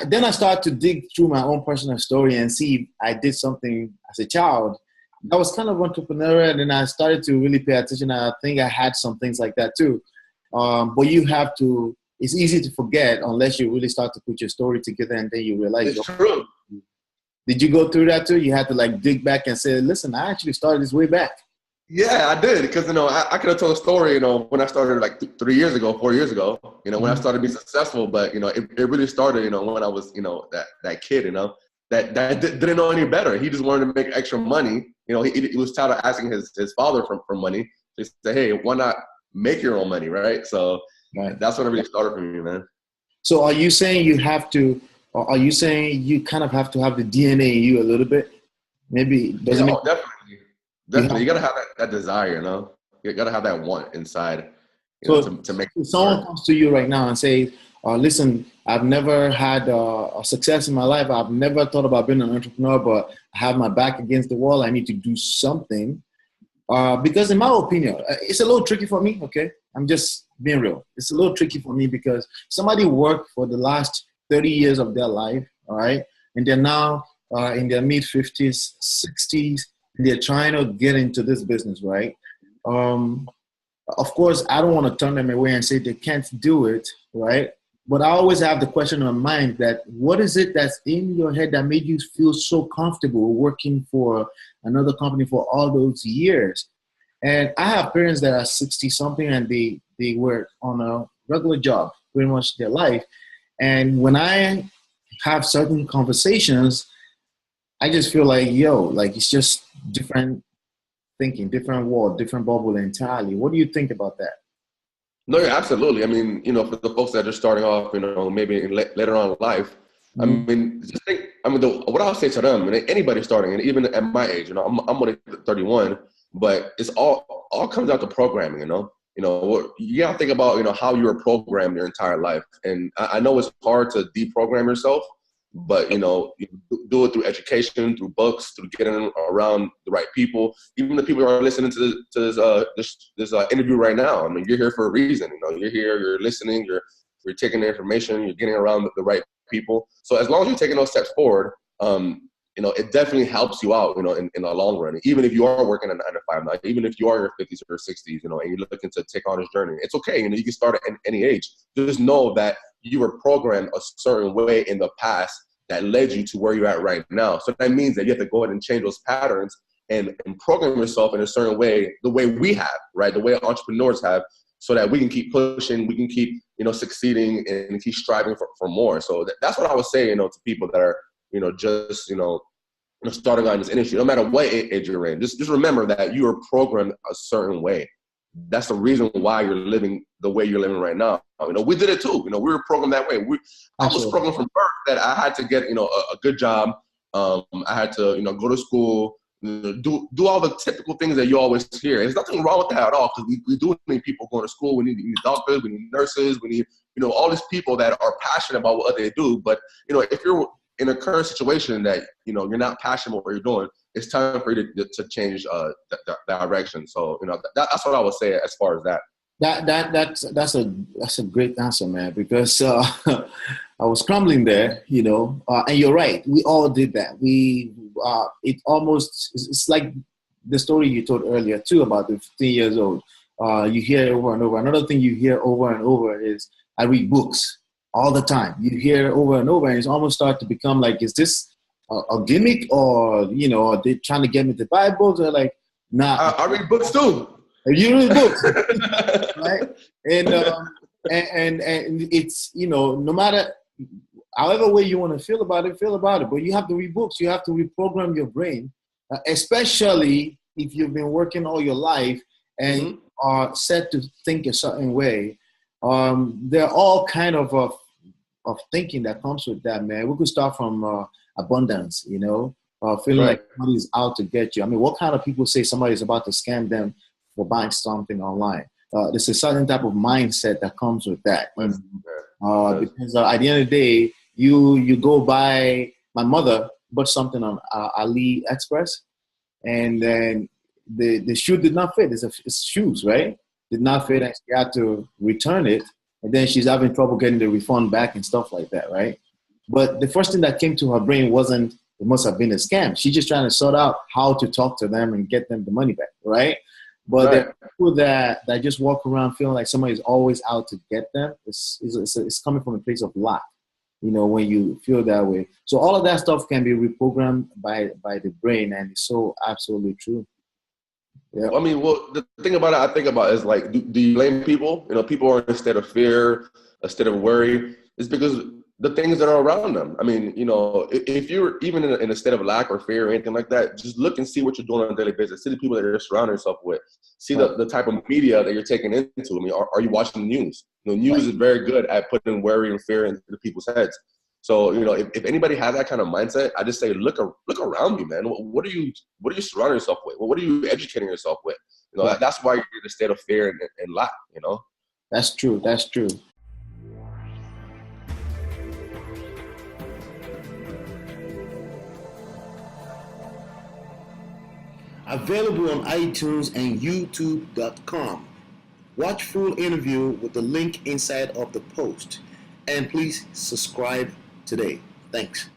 then I started to dig through my own personal story and see if I did something as a child. I was kind of entrepreneurial, and then I started to really pay attention. I think I had some things like that too. But you have to, it's easy to forget unless you really start to put your story together and then you realize. It's true. Did you go through that too? You had to like dig back and say, listen, I actually started this way back. Yeah, I did. Because, I could have told a story, when I started like 4 years ago, when I started being successful. But, it really started, when I was, that kid, that didn't know any better. He just wanted to make extra money. He was tired of asking his father for money. He said, hey, why not make your own money, right? So that's when it really started for me, man. So are you saying you have to, or are you saying you kind of have to have the DNA in you a little bit? Maybe it doesn't Definitely. You got to have that desire, You got to have that want inside to make it. Someone comes to you right now and says, listen, I've never had a success in my life. I've never thought about being an entrepreneur, but I have my back against the wall. I need to do something. Because in my opinion, it's a little tricky for me, okay? I'm just being real. It's a little tricky for me because somebody worked for the last 30 years of their life, all right? And they're now in their mid-50s, 60s, and they're trying to get into this business, right? Of course, I don't want to turn them away and say they can't do it, right? But I always have the question in my mind that what is it that's in your head that made you feel so comfortable working for another company for all those years? And I have parents that are 60-something and they work on a regular job pretty much their life. And when I have certain conversations, I just feel like, it's just different thinking, different world, different bubble entirely. What do you think about that? No, yeah, absolutely. I mean, for the folks that are starting off, maybe later on in life, I mean, just think, what I'll say to them, and anybody starting, and even at my age, I'm only 31, but it's all comes out to programming, you gotta think about, how you were programmed your entire life. And I know it's hard to deprogram yourself, but, you do it through education, through books, through getting around the right people. Even the people who are listening to this interview right now, I mean, you're here for a reason. You're here, you're listening, you're taking the information, you're getting around the right people. So as long as you're taking those steps forward, it definitely helps you out, in the long run. Even if you are working a 9 to 5 now, even if you are in your 50s or 60s, and you're looking to take on this journey, it's okay. You can start at any age. Just know that you were programmed a certain way in the past that led you to where you're at right now. So that means that you have to go ahead and change those patterns and program yourself in a certain way, the way we have, right? The way entrepreneurs have, so that we can keep pushing, we can keep, succeeding and keep striving for more. So that's what I would say, to people that are, just, starting on this industry, no matter what age you're in. Just remember that you are programmed a certain way. That's the reason why you're living the way you're living right now. We did it too. We were programmed that way. I was programmed from birth that I had to get, a good job. I had to, go to school, do all the typical things that you always hear. There's nothing wrong with that at all, because we do need people going to school. We need doctors, we need nurses, we need, all these people that are passionate about what they do. But, if you're in a current situation that, you're not passionate about what you're doing, it's time for you to change the direction. So, that's what I would say as far as that. That's a great answer, man, because I was crumbling there, and you're right. We all did that. It's like the story you told earlier too about the 15 years old. You hear it over and over. Another thing you hear over and over is, I read books all the time. You hear it over and over, and it's almost start to become like, is this a gimmick, or are they trying to get me to buy books? Or like, nah. I read books too. You read books, right? And it's, no matter however way you want to feel about it. But you have to read books. You have to reprogram your brain, especially if you've been working all your life and are set to think a certain way. There are all kind of thinking that comes with that, man. We could start from abundance, feeling like somebody's out to get you. I mean, what kind of people say somebody's about to scam them for buying something online? There's a certain type of mindset that comes with that. Because at the end of the day, you go buy, my mother bought something on AliExpress, and then the shoe did not fit. It's shoes, right? Did not fit, and she had to return it. And then she's having trouble getting the refund back and stuff like that, right? But the first thing that came to her brain wasn't, it must have been a scam. She's just trying to sort out how to talk to them and get them the money back, right? But Right. there are people that just walk around feeling like somebody is always out to get them. It's coming from a place of lack, when you feel that way. So all of that stuff can be reprogrammed by the brain, and it's so absolutely true. Yeah. I mean, well, the thing about it, I think about is like, do you blame people? People are in a state of fear, a state of worry. It's because the things that are around them. I mean, if you're even in a state of lack or fear or anything like that, just look and see what you're doing on a daily basis. See the people that you're surrounding yourself with. See the type of media that you're taking into. I mean, are you watching the news? News is very good at putting worry and fear into people's heads. So, if anybody has that kind of mindset, I just say, look around you, man. What are you surrounding yourself with? What are you educating yourself with? That's why you're in a state of fear and lack, That's true. That's true. Available on iTunes and YouTube.com. Watch full interview with the link inside of the post. And please subscribe today. Thanks.